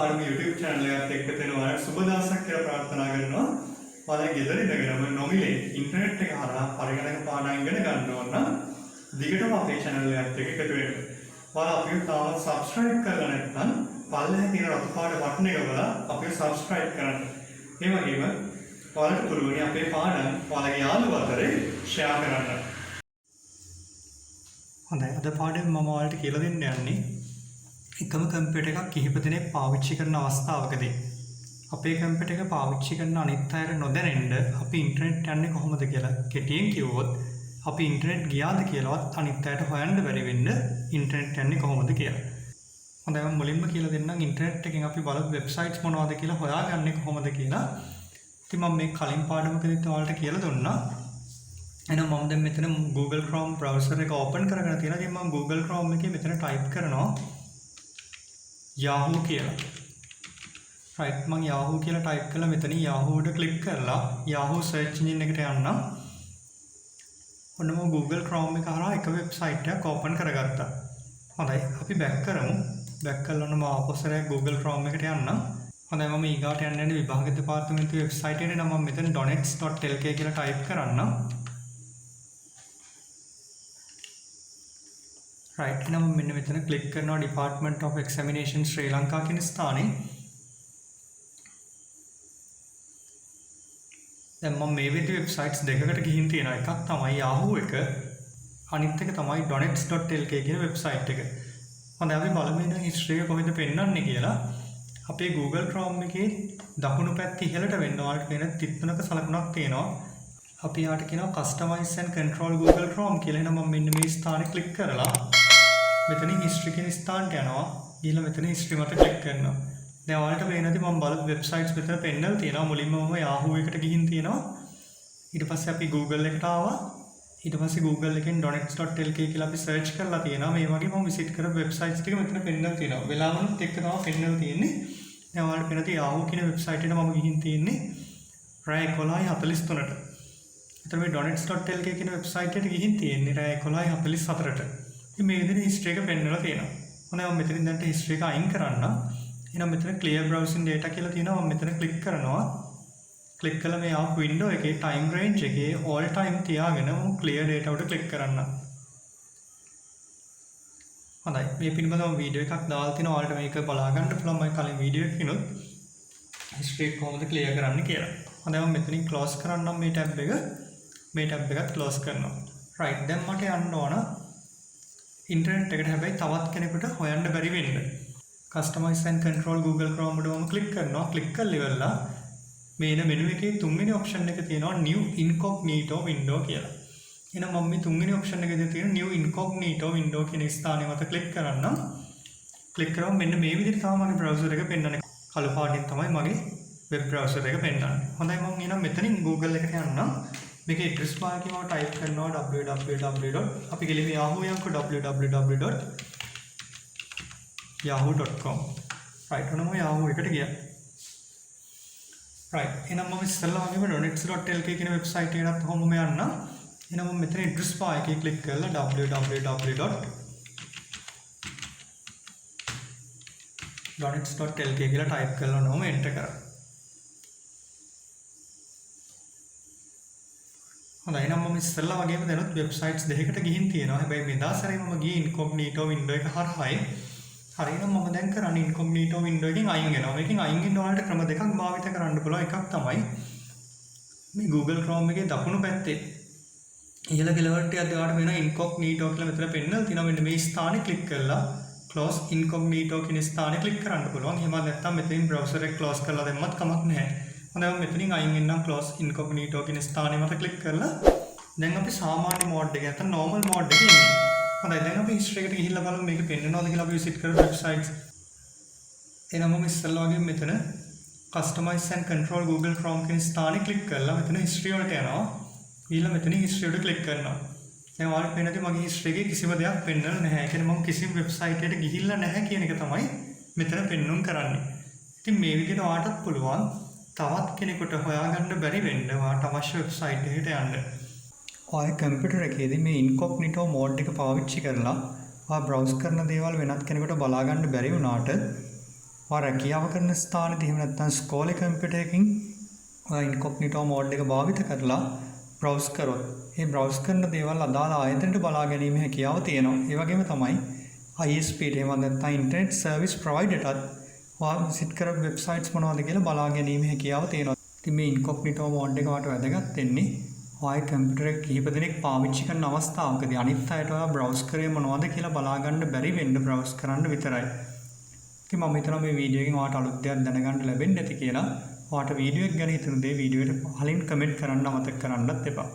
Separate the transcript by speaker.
Speaker 1: පාඩම YouTube channel එකත් එක්ක දෙන ඔයාලට සුබ දවසක් කියලා ප්‍රාර්ථනා කරනවා. ඔයාලා ගෙදර ඉඳගෙනම නොමිලේ ඉන්ටර්නෙට් එක හරහා පරිගණක පාඩම් ඉගෙන ගන්න ඕන නම් දිගටම අපේ channel එකත් එක්ක එකතු වෙන්න. ඔයාලා අපිව තාම subscribe කරලා නැත්නම් පල්ලෙහා තියෙන රතු පාට බටන් එක බලලා අපිව subscribe කරන්න. ඒ වගේම ඔයාලට පුළුවන් අපේ පාඩම් ඔයාලගේ යාළුවෝ අතරේ share කරන්න. හොඳයි, අද පාඩම මම ඔයාලට කියලා දෙන්න යන්නේ එකම කම්පියුටර් එකක් කිහිප දෙනෙක් පාවිච්චි කරන අවස්ථාවකදී අපේ කම්පියුටර් එක පාවිච්චි කරන අනිත් අයට නොදැනෙන්න අපි ඉන්ටර්නෙට් යන්නේ කොහොමද කියලා කෙටියෙන් කිව්වොත් අපි ඉන්ටර්නෙට් ගියාද කියලාවත් අනිත් අයට හොයන්න බැරි වෙන්න ඉන්ටර්නෙට් යන්නේ කොහොමද කියලා. හොඳයි, මම මුලින්ම කියලා දෙන්නම් ඉන්ටර්නෙට් එකෙන් අපි බලපු වෙබ්සයිට්ස් මොනවද කියලා හොයාගන්නේ කොහොමද කියලා. ඉතින් මම මේ කලින් පාඩමකදීත් ඔයාලට කියලා දුන්නා. එහෙනම් මම දැන් මෙතන Google Chrome browser එක open කරගෙන තියෙනවා. ඉතින් මම Google Chrome එකේ මෙතන type කරනවා Yahoo කියලා. right, මම Yahoo කියලා type කළා. මෙතන Yahoo එකට click කරලා Yahoo search engine එකට යන්න. ඔන්න මම Google Chrome එක හරහා එක website එකක් open කරගත්තා. හොඳයි, අපි back කරමු. back කරලා ඔන්න මම ආපස්සට Google Chrome එකට යන්න. හොඳයි, මම ඊගාට යන්නේ විභාග දෙපාර්තමේන්තුවේ website එකට. නම් මම මෙතන donets.lk කියලා type කරන්න. right, එහෙනම් මම මෙන්න මෙතන click කරනවා Department of Examination ශ්‍රී ලංකා කියන ස්ථානේ. දැන් මම මේ විදිහේ වෙබ්සයිට්ස් දෙකකට ගිහින් තියෙනවා. එකක් තමයි Yahoo එක, අනිත් එක තමයි donets.lk කියන වෙබ්සයිට් එක. හොඳයි, අපි බලමු එහෙනම් history එක කොහෙද පෙන්වන්නේ කියලා. අපේ Google Chrome එකේ දකුණු පැත්ත ඉහළට වෙන්න ඔයාලට වෙන 33ක සලකුණක් තියෙනවා. අපි යාට කියනවා customize and control Google Chrome කියලා. එහෙනම් මම මෙන්න මේ ස්ථානේ click කරලා මෙතන history කියන ස්ථානට යනවා. ඊළඟ මෙතන history මත click කරනවා. දැන් ඔයාලට පේනවාද මම බලපු වෙබ්සයිට්ස් මෙතන පෙන්නලා තියෙනවා. මුලින්ම මම Yahoo එකට ගිහින් තියෙනවා. ඊට පස්සේ අපි Google එකට ආවා. ඊට පස්සේ Google එකෙන් donets.lk කියලා අපි search කරලා තියෙනවා. මේ වගේ මම visit කරපු වෙබ්සයිට්ස් ටික මෙතන පෙන්නලා තියෙනවා. වෙලාවනුත් එක්ක තමයි පෙන්නලා තියෙන්නේ. දැන් ඔයාලට පේනවාද Yahoo කියන වෙබ්සයිට් එකට මම ගිහින් තියෙන්නේ රෑ 11:43ට. එතන මේ donets.lk කියන වෙබ්සයිට් එකට ගිහින් තියෙන්නේ රෑ 11:44ට. ඉතින් මේ විදිහට history එක පෙන්නලා තියෙනවා. හොඳයි, මම මෙතනින් දැන් history එක අයින් කරන්න. එහෙනම් මෙතන clear browsing data කියලා තියෙනවා. මම මෙතන click කරනවා. click කළා මේ ආපු window එකේ time range එකේ all time තියාගෙන මම clear data උඩ click කරන්න. හොඳයි, මේ පිළිබඳව වීඩියෝ එකක් දාලා තිනවා. ඔයාලට මේක බලා ගන්න පුළුවන්. මම කලින් වීඩියෝ එකකිනුත් history එක කොහොමද clear කරන්න කියලා. හොඳයි, මම මෙතනින් close කරන්නම් මේ tab එක. මේ tab එකත් close කරනවා. right, දැන් මට යන්න ඕන ඉන්ටර්නෙට් එකට. හැබැයි තවත් කෙනෙකුට හොයන්න බැරි වෙන්න customize and control Google Chrome උඩ මම click කරනවා. click කරලා ඉවරලා මේන මෙනු එකේ තුන්වෙනි option එක තියෙනවා new incognito window කියලා. එහෙනම් මම මේ තුන්වෙනි option එකේ තියෙන new incognito window කියන ස්ථානය මත click කරන්නම්. click කරාම මෙන්න මේ විදිහට තමයි මගේ browser එක පෙන්වන්නේ. කළු පාටින් තමයි මගේ web browser එක පෙන්වන්නේ. හොඳයි, මම එහෙනම් මෙතනින් Google එකට යන්නම්. මේකේ address bar එකේ මම type කරනවා www. අපි ගිලින් Yahoo යන්කෝ www.yahoo.com. right, ඔන්න මම Yahoo එකට ගියා. right, එහෙනම් මම ඉස්සෙල්ලා වගේම donets.lk කියන වෙබ්සයිට් එකකට කොහොමද යන්න. එහෙනම් මම මෙතන address bar එකේ click කරලා www.donets.lk කියලා type කරලා නෝම enter කරා. හොඳයි, එහෙනම් මම ඉස්සෙල්ලා වගේම දැනුත් වෙබ්සයිට්ස් දෙකකට ගිහින් තියෙනවා. හැබැයි මේ දාසරේ මම ගියේ incognito window එක හරහායි. හරිනම් මම දැන් කරන්නේ incognito window එකෙන් අයින් වෙනවා. මේකෙන් අයින් වෙන්න ඔයාලට ක්‍රම දෙකක් භාවිත කරන්න පුළුවන්. එකක් තමයි මේ Google Chrome එකේ දකුණු පැත්තේ ඉහළ කෙළවරට යද්දී ඔයාලට වෙන incognito කියලා මෙතන පෙන්නලා තියෙනවා. මෙන්න මේ ස්ථානේ click කරලා close incognito කියන ස්ථානේ click කරන්න පුළුවන්. එහෙම නැත්නම් මෙතනින් browser එක close කරලා දැම්මත් කමක් නැහැ. හොඳයි, මම මෙතනින් අයින් වෙන්නම්. close incognito කියන ස්ථානේ මත click කරලා දැන් අපි සාමාන්‍ය mode එකේ නැත්නම් normal mode එකේ ඉන්නේ. හොඳයි, දැන් අපි history එකට ගිහිල්ලා බලමු මේක පෙන්නනවද කියලා. අපි visit කරපු websites. එහෙනම් මම ඉස්සෙල්ලා වගේම මෙතන customize and control Google Chrome කියන ස්ථානේ click කරලා මෙතන history වලට යනවා. ඊළඟ මෙතන history උඩ click කරනවා. දැන් ඔයාලට පේනදී මගේ history එකේ කිසිම දෙයක් පෙන්නලා නැහැ. ඒ කියන්නේ මම කිසිම website එකකට ගිහිල්ලා නැහැ කියන එක තමයි මෙතන පෙන්වන්න කරන්නේ. ඉතින් මේ විදිහට ඔයාලටත් පුළුවන් තවත් කෙනෙකුට හොයාගන්න බැරි වෙන්න ඔයාලට අවශ්‍ය website එකට යන්න. ඔය කම්පියුටර් එකේදී මේ incognito mode එක පාවිච්චි කරලා ඔයා browse කරන දේවල් වෙනත් කෙනෙකුට බලා ගන්න බැරි වුණාට ඔයා රැකියාව කරන ස්ථානයේදී එහෙම නැත්නම් ස්කෝලේ කම්පියුටර් එකකින් ඔයා ඉන්කොග්නිටෝ මෝඩ් එක භාවිත කරලා බ්‍රවුස් කරොත් ඒ බ්‍රවුස් කරන දේවල් අදාළ ආයතනයට බලා ගැනීම හැකියාව තියෙනවා. ඒ වගේම තමයි ISP ට එහෙම නැත්නම් ඉන්ටර්නෙට් සර්විස් ප්‍රොවයිඩර්ටත් ඔයා විසිට් කරපු වෙබ්සයිට්ස් මොනවද කියලා බලා ගැනීම හැකියාව තියෙනවා. ඉතින් මේ ඉන්කොග්නිටෝ මෝඩ් එක වට වැදගත් වෙන්නේ ඔය කම්පියුටර් එක කිහිප දෙනෙක් පාවිච්චි කරන අවස්ථාවකදී අනිත් අයට ඔයා බ්‍රවුස් කරේ මොනවද කියලා බලා ගන්න බැරි වෙන්න බ්‍රවුස් කරන්න විතරයි. ඉතින් මම හිතනවා මේ වීඩියෝ එකෙන් ඔයාට අලුත් දෙයක් දැනගන්න ලැබෙන්න ඇති කියලා. ඔයාට වීඩියෝ එක ගැන හිතුණු දේ වීඩියෝ එකට කලින් කමෙන්ට් කරන්න අමතක කරන්නත් එපා.